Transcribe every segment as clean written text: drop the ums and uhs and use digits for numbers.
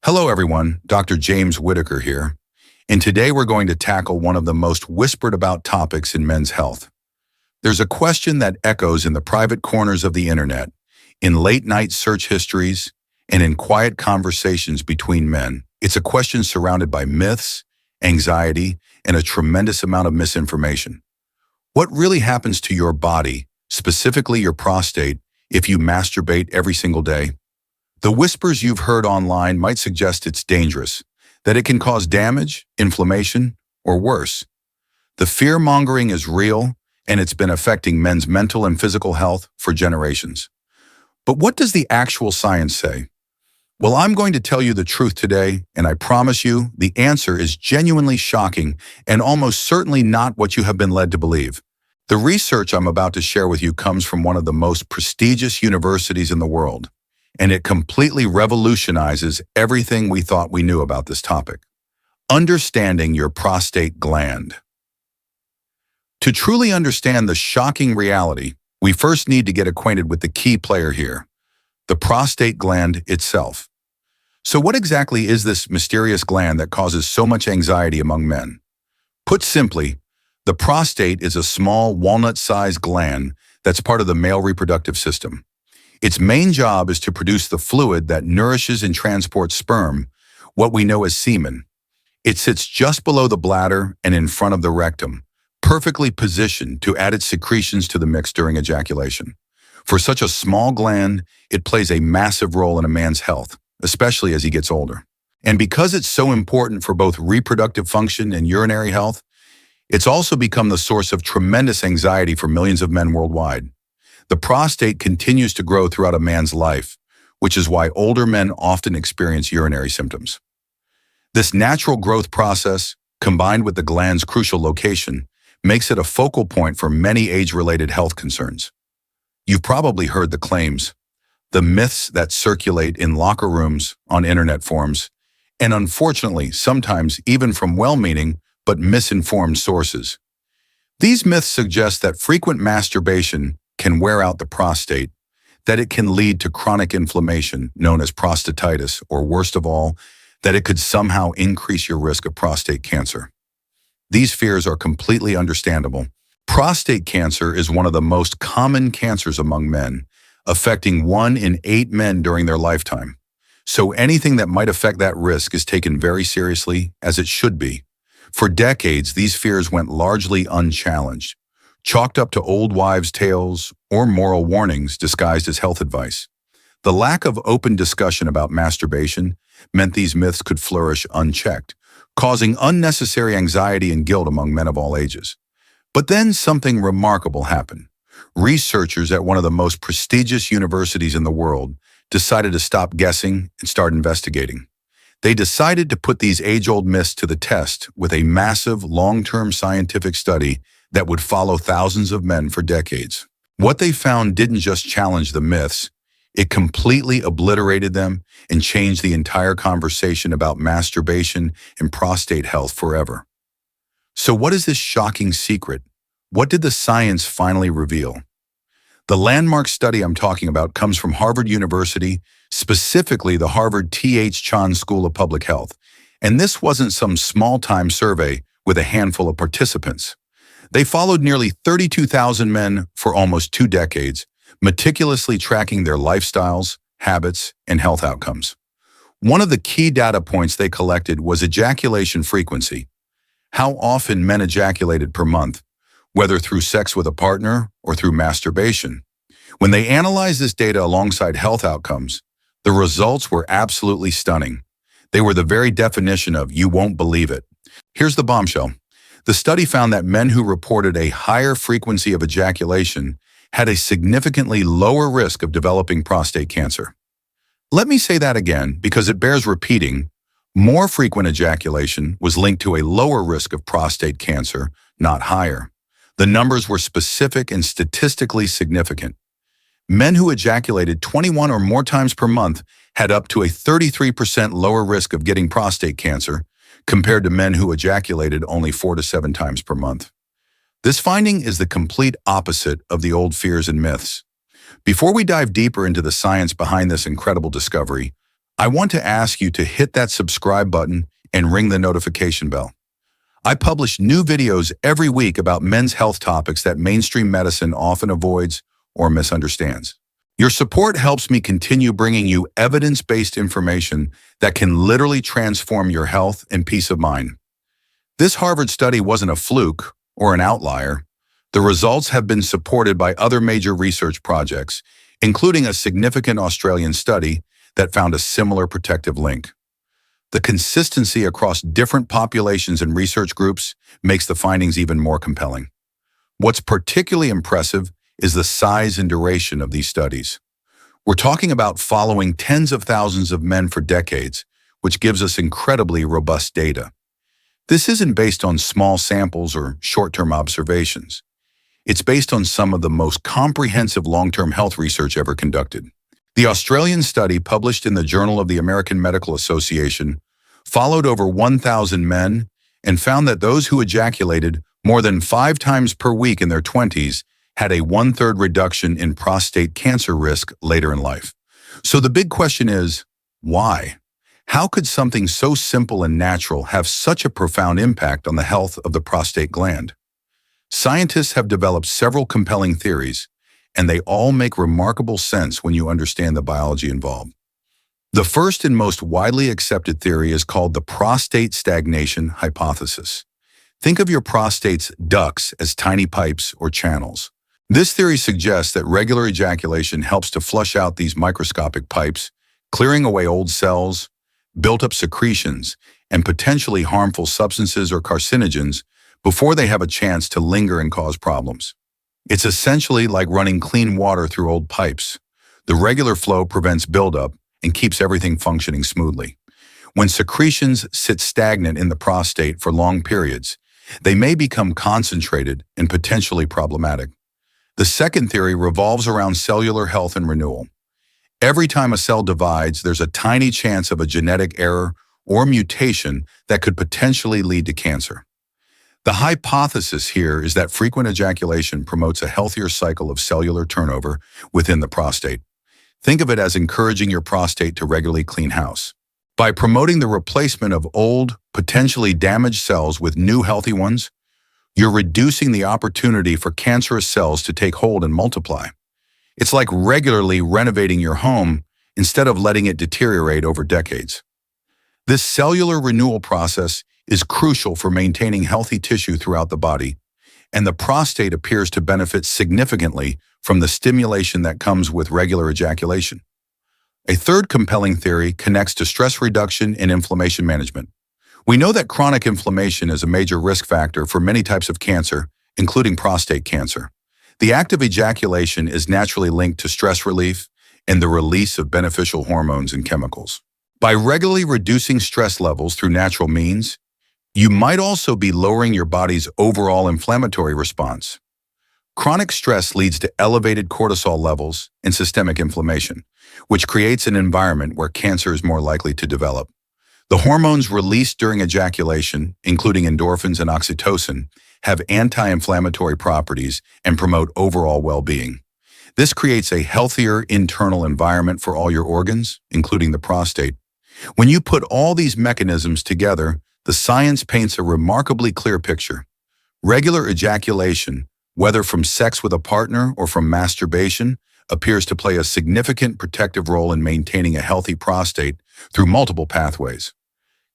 Hello everyone, Dr. James Whitaker here, and today we're going to tackle one of the most whispered about topics in men's health. There's a question that echoes in the private corners of the internet, in late-night search histories, and in quiet conversations between men. It's a question surrounded by myths, anxiety, and a tremendous amount of misinformation. What really happens to your body, specifically your prostate, if you masturbate every single day? The whispers you've heard online might suggest it's dangerous, that it can cause damage, inflammation, or worse. The fear-mongering is real, and it's been affecting men's mental and physical health for generations. But what does the actual science say? Well, I'm going to tell you the truth today, and I promise you the answer is genuinely shocking and almost certainly not what you have been led to believe. The research I'm about to share with you comes from one of the most prestigious universities in the world, and it completely revolutionizes everything we thought we knew about this topic. Understanding your prostate gland. To truly understand the shocking reality, we first need to get acquainted with the key player here, the prostate gland itself. So what exactly is this mysterious gland that causes so much anxiety among men? Put simply, the prostate is a small walnut-sized gland that's part of the male reproductive system. Its main job is to produce the fluid that nourishes and transports sperm, what we know as semen. It sits just below the bladder and in front of the rectum, perfectly positioned to add its secretions to the mix during ejaculation. For such a small gland, it plays a massive role in a man's health, especially as he gets older. And because it's so important for both reproductive function and urinary health, it's also become the source of tremendous anxiety for millions of men worldwide. The prostate continues to grow throughout a man's life, which is why older men often experience urinary symptoms. This natural growth process, combined with the gland's crucial location, makes it a focal point for many age-related health concerns. You've probably heard the claims, the myths that circulate in locker rooms, on internet forums, and unfortunately, sometimes even from well-meaning but misinformed sources. These myths suggest that frequent masturbation can wear out the prostate, that it can lead to chronic inflammation known as prostatitis, or worst of all, that it could somehow increase your risk of prostate cancer. These fears are completely understandable. Prostate cancer is one of the most common cancers among men, affecting 1 in 8 men during their lifetime. So anything that might affect that risk is taken very seriously, as it should be. For decades, these fears went largely unchallenged, chalked up to old wives' tales or moral warnings disguised as health advice. The lack of open discussion about masturbation meant these myths could flourish unchecked, causing unnecessary anxiety and guilt among men of all ages. But then something remarkable happened. Researchers at one of the most prestigious universities in the world decided to stop guessing and start investigating. They decided to put these age-old myths to the test with a massive, long-term scientific study that would follow thousands of men for decades. What they found didn't just challenge the myths, it completely obliterated them and changed the entire conversation about masturbation and prostate health forever. So what is this shocking secret? What did the science finally reveal? The landmark study I'm talking about comes from Harvard University, specifically the Harvard T.H. Chan School of Public Health. And this wasn't some small-time survey with a handful of participants. They followed nearly 32,000 men for almost 2 decades, meticulously tracking their lifestyles, habits, and health outcomes. One of the key data points they collected was ejaculation frequency, how often men ejaculated per month, whether through sex with a partner or through masturbation. When they analyzed this data alongside health outcomes, the results were absolutely stunning. They were the very definition of "you won't believe it." Here's the bombshell. The study found that men who reported a higher frequency of ejaculation had a significantly lower risk of developing prostate cancer. Let me say that again because it bears repeating. More frequent ejaculation was linked to a lower risk of prostate cancer, not higher. The numbers were specific and statistically significant. Men who ejaculated 21 or more times per month had up to a 33% lower risk of getting prostate cancer, compared to men who ejaculated only 4 to 7 times per month. This finding is the complete opposite of the old fears and myths. Before we dive deeper into the science behind this incredible discovery, I want to ask you to hit that subscribe button and ring the notification bell. I publish new videos every week about men's health topics that mainstream medicine often avoids or misunderstands. Your support helps me continue bringing you evidence-based information that can literally transform your health and peace of mind. This Harvard study wasn't a fluke or an outlier. The results have been supported by other major research projects, including a significant Australian study that found a similar protective link. The consistency across different populations and research groups makes the findings even more compelling. What's particularly impressive is the size and duration of these studies. We're talking about following tens of thousands of men for decades, which gives us incredibly robust data. This isn't based on small samples or short-term observations. It's based on some of the most comprehensive long-term health research ever conducted. The Australian study, published in the Journal of the American Medical Association, followed over 1,000 men and found that those who ejaculated more than 5 times per week in their 20s had a 1/3 reduction in prostate cancer risk later in life. So the big question is, why? How could something so simple and natural have such a profound impact on the health of the prostate gland? Scientists have developed several compelling theories, and they all make remarkable sense when you understand the biology involved. The first and most widely accepted theory is called the prostate stagnation hypothesis. Think of your prostate's ducts as tiny pipes or channels. This theory suggests that regular ejaculation helps to flush out these microscopic pipes, clearing away old cells, built-up secretions, and potentially harmful substances or carcinogens before they have a chance to linger and cause problems. It's essentially like running clean water through old pipes. The regular flow prevents buildup and keeps everything functioning smoothly. When secretions sit stagnant in the prostate for long periods, they may become concentrated and potentially problematic. The second theory revolves around cellular health and renewal. Every time a cell divides, there's a tiny chance of a genetic error or mutation that could potentially lead to cancer. The hypothesis here is that frequent ejaculation promotes a healthier cycle of cellular turnover within the prostate. Think of it as encouraging your prostate to regularly clean house. By promoting the replacement of old, potentially damaged cells with new healthy ones, you're reducing the opportunity for cancerous cells to take hold and multiply. It's like regularly renovating your home instead of letting it deteriorate over decades. This cellular renewal process is crucial for maintaining healthy tissue throughout the body, and the prostate appears to benefit significantly from the stimulation that comes with regular ejaculation. A third compelling theory connects to stress reduction and inflammation management. We know that chronic inflammation is a major risk factor for many types of cancer, including prostate cancer. The act of ejaculation is naturally linked to stress relief and the release of beneficial hormones and chemicals. By regularly reducing stress levels through natural means, you might also be lowering your body's overall inflammatory response. Chronic stress leads to elevated cortisol levels and systemic inflammation, which creates an environment where cancer is more likely to develop. The hormones released during ejaculation, including endorphins and oxytocin, have anti-inflammatory properties and promote overall well-being. This creates a healthier internal environment for all your organs, including the prostate. When you put all these mechanisms together, the science paints a remarkably clear picture. Regular ejaculation, whether from sex with a partner or from masturbation, appears to play a significant protective role in maintaining a healthy prostate through multiple pathways.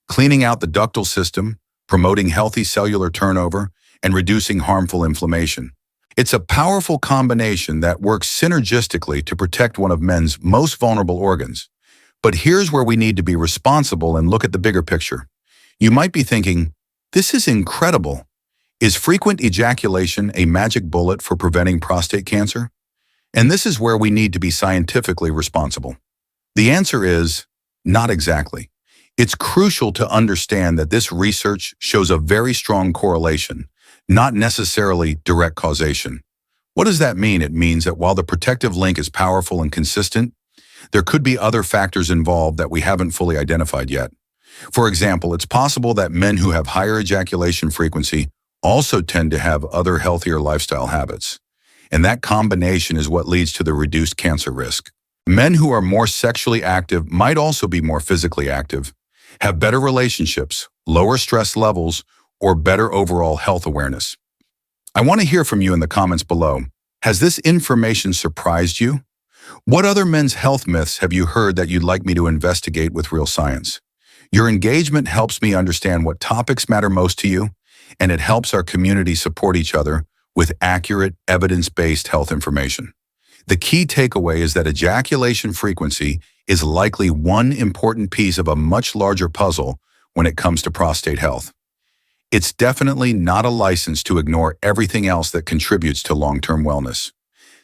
Cleaning out the ductal system, promoting healthy cellular turnover, and reducing harmful inflammation. It's a powerful combination that works synergistically to protect one of men's most vulnerable organs. But here's where we need to be responsible and look at the bigger picture. You might be thinking, this is incredible. Is frequent ejaculation a magic bullet for preventing prostate cancer? And this is where we need to be scientifically responsible. The answer is, not exactly. It's crucial to understand that this research shows a very strong correlation, not necessarily direct causation. What does that mean? It means that while the protective link is powerful and consistent, there could be other factors involved that we haven't fully identified yet. For example, it's possible that men who have higher ejaculation frequency also tend to have other healthier lifestyle habits. And that combination is what leads to the reduced cancer risk. Men who are more sexually active might also be more physically active, have better relationships, lower stress levels, or better overall health awareness. I want to hear from you in the comments below. Has this information surprised you? What other men's health myths have you heard that you'd like me to investigate with real science? Your engagement helps me understand what topics matter most to you, and it helps our community support each other with accurate, evidence-based health information. The key takeaway is that ejaculation frequency is likely one important piece of a much larger puzzle when it comes to prostate health. It's definitely not a license to ignore everything else that contributes to long-term wellness.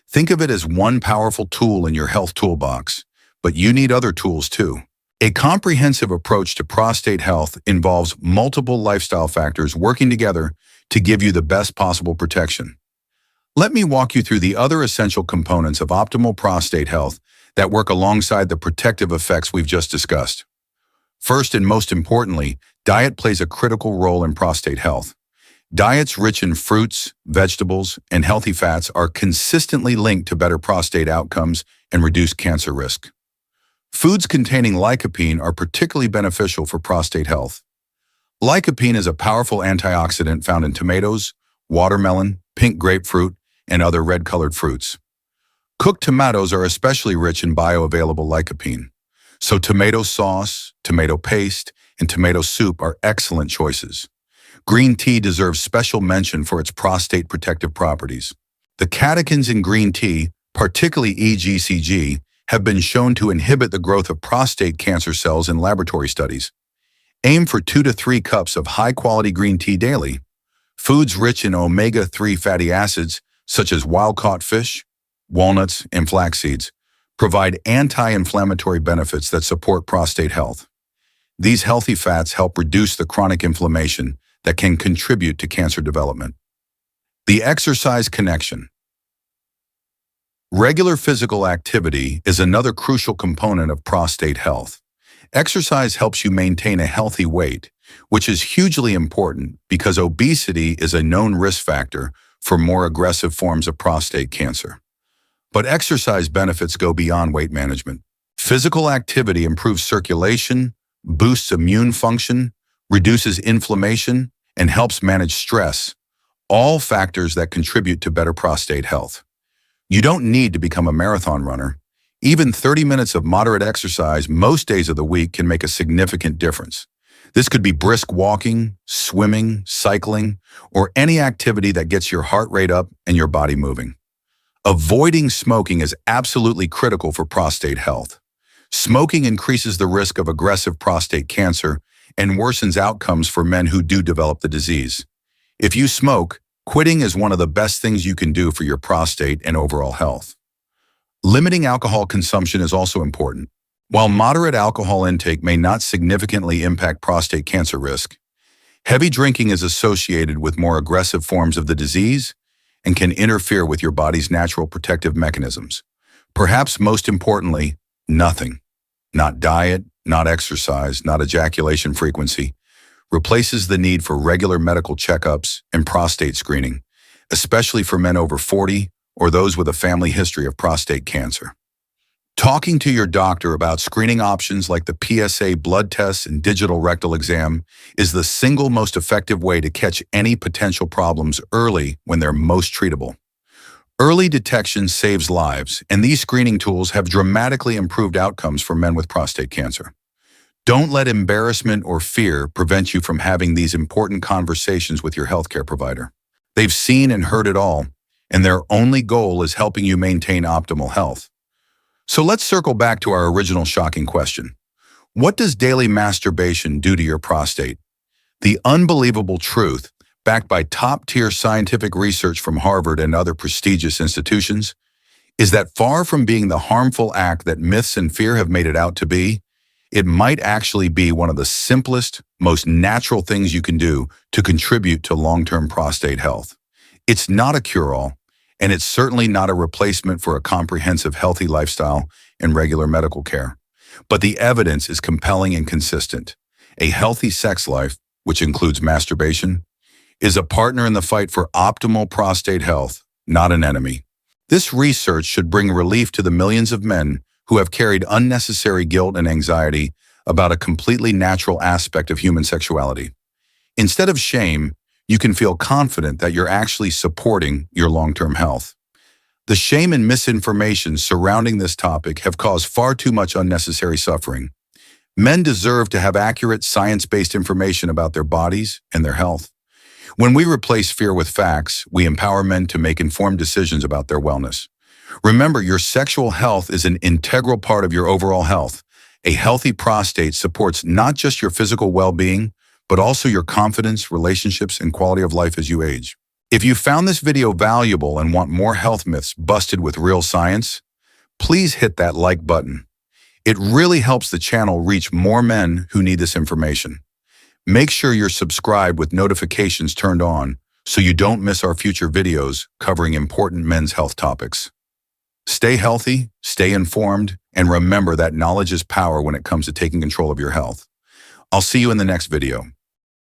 Think of it as one powerful tool in your health toolbox, but you need other tools too. A comprehensive approach to prostate health involves multiple lifestyle factors working together to give you the best possible protection. Let me walk you through the other essential components of optimal prostate health that work alongside the protective effects we've just discussed. First and most importantly, diet plays a critical role in prostate health. Diets rich in fruits, vegetables, and healthy fats are consistently linked to better prostate outcomes and reduced cancer risk. Foods containing lycopene are particularly beneficial for prostate health. Lycopene is a powerful antioxidant found in tomatoes, watermelon, pink grapefruit, and other red-colored fruits. Cooked tomatoes are especially rich in bioavailable lycopene, so tomato sauce, tomato paste, and tomato soup are excellent choices. Green tea deserves special mention for its prostate protective properties. The catechins in green tea, particularly EGCG, have been shown to inhibit the growth of prostate cancer cells in laboratory studies. Aim for 2 to 3 cups of high-quality green tea daily. Foods rich in omega-3 fatty acids, such as wild-caught fish, walnuts, and flax seeds, provide anti-inflammatory benefits that support prostate health. These healthy fats help reduce the chronic inflammation that can contribute to cancer development. The exercise connection. Regular physical activity is another crucial component of prostate health. Exercise helps you maintain a healthy weight, which is hugely important because obesity is a known risk factor for more aggressive forms of prostate cancer. But exercise benefits go beyond weight management. Physical activity improves circulation, boosts immune function, reduces inflammation, and helps manage stress, all factors that contribute to better prostate health. You don't need to become a marathon runner. Even 30 minutes of moderate exercise most days of the week can make a significant difference. This could be brisk walking, swimming, cycling, or any activity that gets your heart rate up and your body moving. Avoiding smoking is absolutely critical for prostate health. Smoking increases the risk of aggressive prostate cancer and worsens outcomes for men who do develop the disease. If you smoke, quitting is one of the best things you can do for your prostate and overall health. Limiting alcohol consumption is also important. While moderate alcohol intake may not significantly impact prostate cancer risk, heavy drinking is associated with more aggressive forms of the disease and can interfere with your body's natural protective mechanisms. Perhaps most importantly, nothing, not diet, not exercise, not ejaculation frequency, replaces the need for regular medical checkups and prostate screening, especially for men over 40 or those with a family history of prostate cancer. Talking to your doctor about screening options like the PSA blood tests and digital rectal exam is the single most effective way to catch any potential problems early when they're most treatable. Early detection saves lives, and these screening tools have dramatically improved outcomes for men with prostate cancer. Don't let embarrassment or fear prevent you from having these important conversations with your healthcare provider. They've seen and heard it all, and their only goal is helping you maintain optimal health. So let's circle back to our original shocking question. What does daily masturbation do to your prostate? The unbelievable truth, backed by top-tier scientific research from Harvard and other prestigious institutions, is that far from being the harmful act that myths and fear have made it out to be, it might actually be one of the simplest, most natural things you can do to contribute to long-term prostate health. It's not a cure-all, and it's certainly not a replacement for a comprehensive healthy lifestyle and regular medical care. But the evidence is compelling and consistent. A healthy sex life, which includes masturbation, is a partner in the fight for optimal prostate health, not an enemy. This research should bring relief to the millions of men who have carried unnecessary guilt and anxiety about a completely natural aspect of human sexuality. Instead of shame, you can feel confident that you're actually supporting your long-term health. The shame and misinformation surrounding this topic have caused far too much unnecessary suffering. Men deserve to have accurate, science-based information about their bodies and their health. When we replace fear with facts, we empower men to make informed decisions about their wellness. Remember, your sexual health is an integral part of your overall health. A healthy prostate supports not just your physical well-being, but also your confidence, relationships, and quality of life as you age. If you found this video valuable and want more health myths busted with real science, please hit that like button. It really helps the channel reach more men who need this information. Make sure you're subscribed with notifications turned on so you don't miss our future videos covering important men's health topics. Stay healthy, stay informed, and remember that knowledge is power when it comes to taking control of your health. I'll see you in the next video.